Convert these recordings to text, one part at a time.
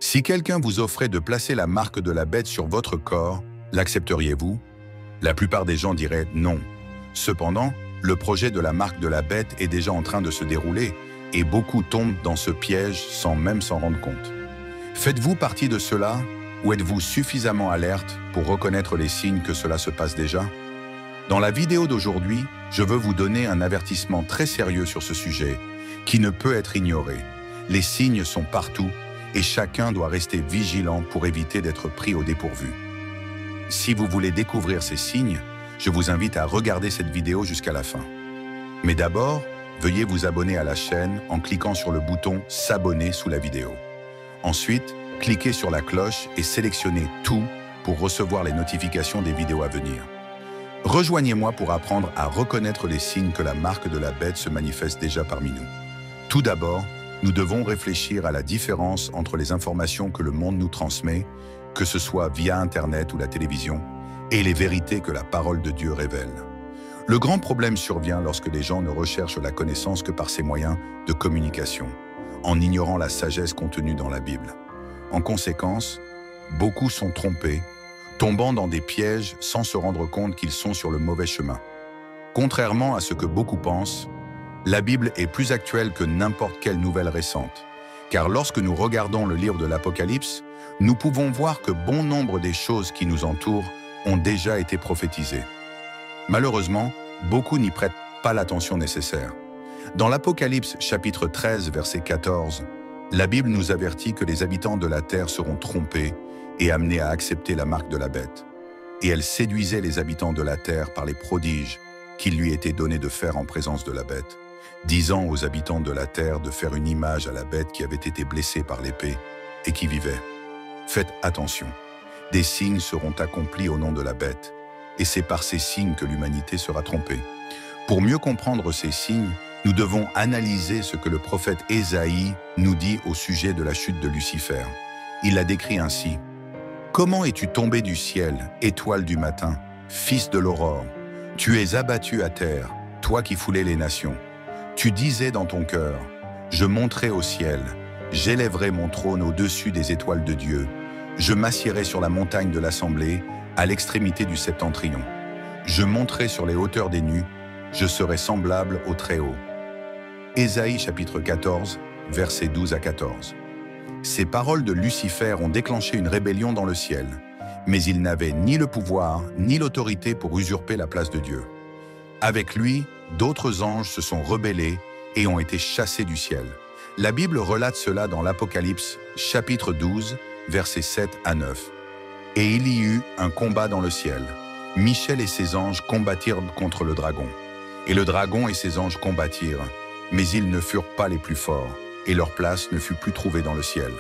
Si quelqu'un vous offrait de placer la marque de la bête sur votre corps, l'accepteriez-vous? La plupart des gens diraient non. Cependant, le projet de la marque de la bête est déjà en train de se dérouler et beaucoup tombent dans ce piège sans même s'en rendre compte. Faites-vous partie de cela ou êtes-vous suffisamment alerte pour reconnaître les signes que cela se passe déjà? Dans la vidéo d'aujourd'hui, je veux vous donner un avertissement très sérieux sur ce sujet qui ne peut être ignoré. Les signes sont partout et chacun doit rester vigilant pour éviter d'être pris au dépourvu. Si vous voulez découvrir ces signes, je vous invite à regarder cette vidéo jusqu'à la fin. Mais d'abord, veuillez vous abonner à la chaîne en cliquant sur le bouton « S'abonner » sous la vidéo. Ensuite, cliquez sur la cloche et sélectionnez « Tout » pour recevoir les notifications des vidéos à venir. Rejoignez-moi pour apprendre à reconnaître les signes que la marque de la bête se manifeste déjà parmi nous. Tout d'abord, nous devons réfléchir à la différence entre les informations que le monde nous transmet, que ce soit via Internet ou la télévision, et les vérités que la parole de Dieu révèle. Le grand problème survient lorsque les gens ne recherchent la connaissance que par ces moyens de communication, en ignorant la sagesse contenue dans la Bible. En conséquence, beaucoup sont trompés, tombant dans des pièges sans se rendre compte qu'ils sont sur le mauvais chemin. Contrairement à ce que beaucoup pensent, la Bible est plus actuelle que n'importe quelle nouvelle récente, car lorsque nous regardons le livre de l'Apocalypse, nous pouvons voir que bon nombre des choses qui nous entourent ont déjà été prophétisées. Malheureusement, beaucoup n'y prêtent pas l'attention nécessaire. Dans l'Apocalypse chapitre 13, verset 14, la Bible nous avertit que les habitants de la terre seront trompés et amenés à accepter la marque de la bête. Et elle séduisait les habitants de la terre par les prodiges qu'il lui était donné de faire en présence de la bête, disant aux habitants de la terre de faire une image à la bête qui avait été blessée par l'épée et qui vivait. Faites attention, des signes seront accomplis au nom de la bête, et c'est par ces signes que l'humanité sera trompée. Pour mieux comprendre ces signes, nous devons analyser ce que le prophète Ésaïe nous dit au sujet de la chute de Lucifer. Il l'a décrit ainsi. « Comment es-tu tombé du ciel, étoile du matin, fils de l'aurore? Tu es abattu à terre, toi qui foulais les nations. Tu disais dans ton cœur, je monterai au ciel, j'élèverai mon trône au-dessus des étoiles de Dieu. Je m'assiérai sur la montagne de l'assemblée, à l'extrémité du septentrion. Je monterai sur les hauteurs des nues, je serai semblable au Très-Haut. » Ésaïe chapitre 14, versets 12 à 14. Ces paroles de Lucifer ont déclenché une rébellion dans le ciel, mais il n'avait ni le pouvoir ni l'autorité pour usurper la place de Dieu. Avec lui, d'autres anges se sont rebellés et ont été chassés du ciel. La Bible relate cela dans l'Apocalypse chapitre 12, versets 7 à 9. Et il y eut un combat dans le ciel. Michel et ses anges combattirent contre le dragon. Et le dragon et ses anges combattirent, mais ils ne furent pas les plus forts, et leur place ne fut plus trouvée dans le ciel.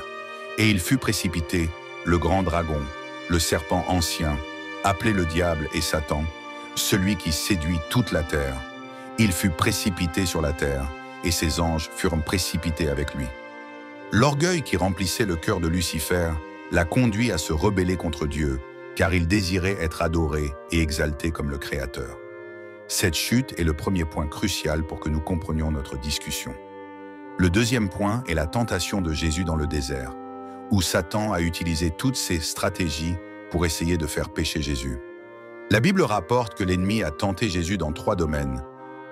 Et il fut précipité, le grand dragon, le serpent ancien, appelé le diable et Satan, celui qui séduit toute la terre. Il fut précipité sur la terre, et ses anges furent précipités avec lui. L'orgueil qui remplissait le cœur de Lucifer l'a conduit à se rebeller contre Dieu, car il désirait être adoré et exalté comme le Créateur. Cette chute est le premier point crucial pour que nous comprenions notre discussion. Le deuxième point est la tentation de Jésus dans le désert, où Satan a utilisé toutes ses stratégies pour essayer de faire pécher Jésus. La Bible rapporte que l'ennemi a tenté Jésus dans 3 domaines,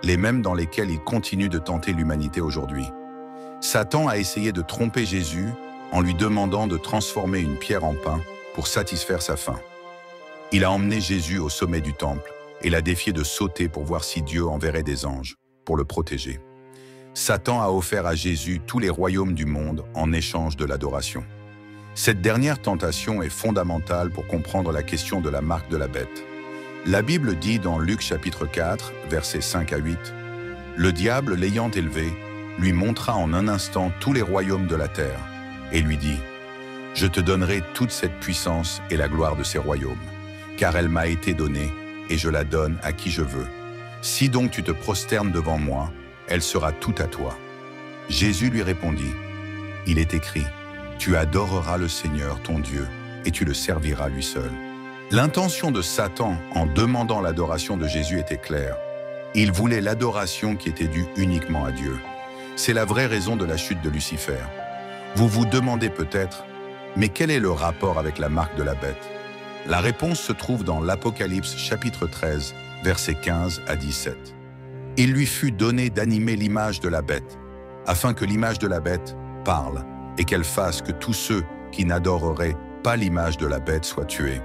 les mêmes dans lesquels il continue de tenter l'humanité aujourd'hui. Satan a essayé de tromper Jésus en lui demandant de transformer une pierre en pain pour satisfaire sa faim. Il a emmené Jésus au sommet du temple et l'a défié de sauter pour voir si Dieu enverrait des anges pour le protéger. Satan a offert à Jésus tous les royaumes du monde en échange de l'adoration. Cette dernière tentation est fondamentale pour comprendre la question de la marque de la bête. La Bible dit dans Luc chapitre 4, versets 5 à 8, « Le diable, l'ayant élevé, lui montra en un instant tous les royaumes de la terre, et lui dit, « Je te donnerai toute cette puissance et la gloire de ces royaumes, car elle m'a été donnée, et je la donne à qui je veux. Si donc tu te prosternes devant moi, elle sera toute à toi. » Jésus lui répondit, « Il est écrit, tu adoreras le Seigneur ton Dieu, et tu le serviras lui seul. » L'intention de Satan en demandant l'adoration de Jésus était claire. Il voulait l'adoration qui était due uniquement à Dieu. C'est la vraie raison de la chute de Lucifer. Vous vous demandez peut-être, Mais quel est le rapport avec la marque de la bête? La réponse se trouve dans l'Apocalypse chapitre 13, versets 15 à 17. Il lui fut donné d'animer l'image de la bête, afin que l'image de la bête parle et qu'elle fasse que tous ceux qui n'adoreraient pas l'image de la bête soient tués.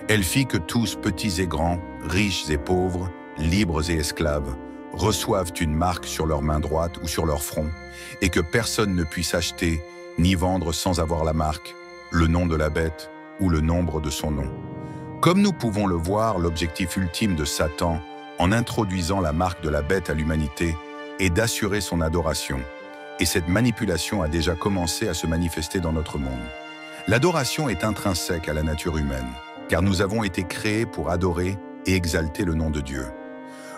Elle fit que tous, petits et grands, riches et pauvres, libres et esclaves, reçoivent une marque sur leur main droite ou sur leur front, et que personne ne puisse acheter ni vendre sans avoir la marque, le nom de la bête ou le nombre de son nom. Comme nous pouvons le voir, l'objectif ultime de Satan, en introduisant la marque de la bête à l'humanité, est d'assurer son adoration. Et cette manipulation a déjà commencé à se manifester dans notre monde. L'adoration est intrinsèque à la nature humaine, car nous avons été créés pour adorer et exalter le nom de Dieu.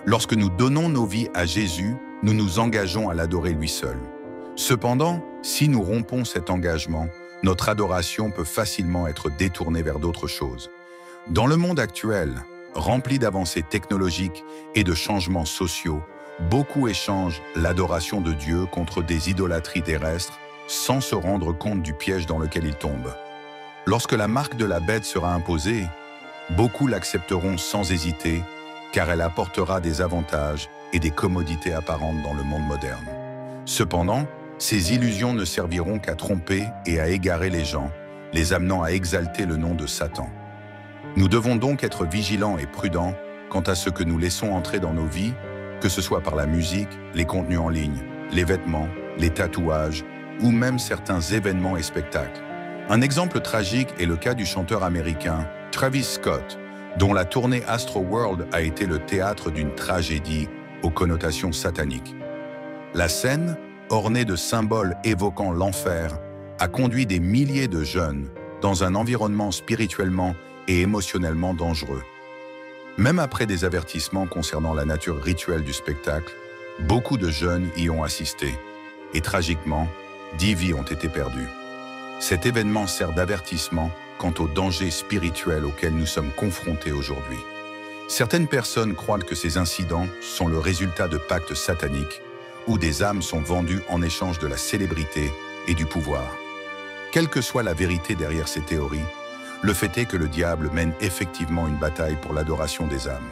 Lorsque nous donnons nos vies à Jésus, nous nous engageons à l'adorer lui seul. Cependant, si nous rompons cet engagement, notre adoration peut facilement être détournée vers d'autres choses. Dans le monde actuel, rempli d'avancées technologiques et de changements sociaux, beaucoup échangent l'adoration de Dieu contre des idolâtries terrestres sans se rendre compte du piège dans lequel ils tombent. Lorsque la marque de la bête sera imposée, beaucoup l'accepteront sans hésiter, car elle apportera des avantages et des commodités apparentes dans le monde moderne. Cependant, ces illusions ne serviront qu'à tromper et à égarer les gens, les amenant à exalter le nom de Satan. Nous devons donc être vigilants et prudents quant à ce que nous laissons entrer dans nos vies, que ce soit par la musique, les contenus en ligne, les vêtements, les tatouages ou même certains événements et spectacles. Un exemple tragique est le cas du chanteur américain Travis Scott, dont la tournée Astroworld a été le théâtre d'une tragédie aux connotations sataniques. La scène, ornée de symboles évoquant l'enfer, a conduit des milliers de jeunes dans un environnement spirituellement et émotionnellement dangereux. Même après des avertissements concernant la nature rituelle du spectacle, beaucoup de jeunes y ont assisté, et tragiquement, 10 vies ont été perdues. Cet événement sert d'avertissement quant aux dangers spirituels auxquels nous sommes confrontés aujourd'hui. Certaines personnes croient que ces incidents sont le résultat de pactes sataniques, où des âmes sont vendues en échange de la célébrité et du pouvoir. Quelle que soit la vérité derrière ces théories, le fait est que le diable mène effectivement une bataille pour l'adoration des âmes.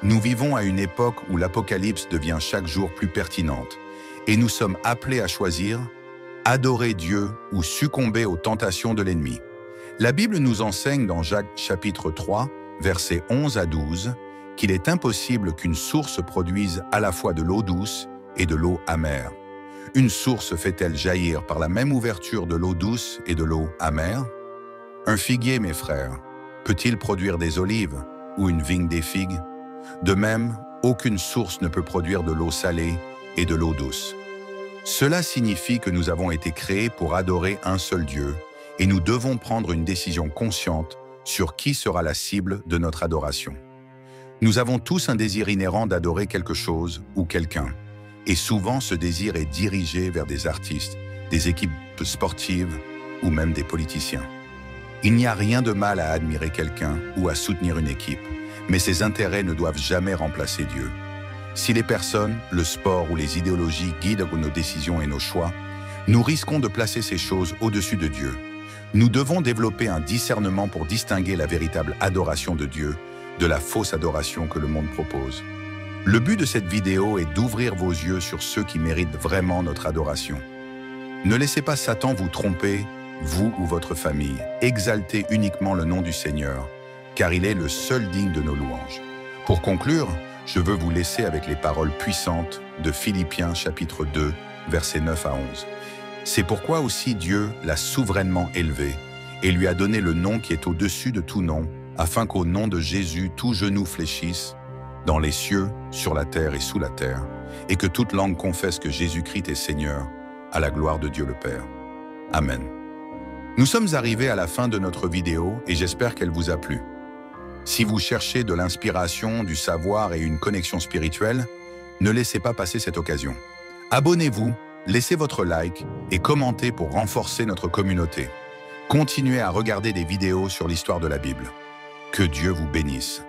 Nous vivons à une époque où l'Apocalypse devient chaque jour plus pertinente, et nous sommes appelés à choisir adorer Dieu ou succomber aux tentations de l'ennemi. La Bible nous enseigne dans Jacques chapitre 3, versets 11 à 12, qu'il est impossible qu'une source produise à la fois de l'eau douce et de l'eau amère. Une source fait-elle jaillir par la même ouverture de l'eau douce et de l'eau amère? Un figuier, mes frères, peut-il produire des olives ou une vigne des figues? De même, aucune source ne peut produire de l'eau salée et de l'eau douce. Cela signifie que nous avons été créés pour adorer un seul Dieu et nous devons prendre une décision consciente sur qui sera la cible de notre adoration. Nous avons tous un désir inhérent d'adorer quelque chose ou quelqu'un, et souvent ce désir est dirigé vers des artistes, des équipes sportives ou même des politiciens. Il n'y a rien de mal à admirer quelqu'un ou à soutenir une équipe, mais ces intérêts ne doivent jamais remplacer Dieu. Si les personnes, le sport ou les idéologies guident nos décisions et nos choix, nous risquons de placer ces choses au-dessus de Dieu. Nous devons développer un discernement pour distinguer la véritable adoration de Dieu de la fausse adoration que le monde propose. Le but de cette vidéo est d'ouvrir vos yeux sur ceux qui méritent vraiment notre adoration. Ne laissez pas Satan vous tromper, vous ou votre famille. Exaltez uniquement le nom du Seigneur, car il est le seul digne de nos louanges. Pour conclure, je veux vous laisser avec les paroles puissantes de Philippiens chapitre 2, versets 9 à 11. C'est pourquoi aussi Dieu l'a souverainement élevé et lui a donné le nom qui est au-dessus de tout nom, afin qu'au nom de Jésus tout genou fléchisse, dans les cieux, sur la terre et sous la terre, et que toute langue confesse que Jésus-Christ est Seigneur, à la gloire de Dieu le Père. Amen. Nous sommes arrivés à la fin de notre vidéo et j'espère qu'elle vous a plu. Si vous cherchez de l'inspiration, du savoir et une connexion spirituelle, ne laissez pas passer cette occasion. Abonnez-vous, laissez votre like et commentez pour renforcer notre communauté. Continuez à regarder des vidéos sur l'histoire de la Bible. Que Dieu vous bénisse.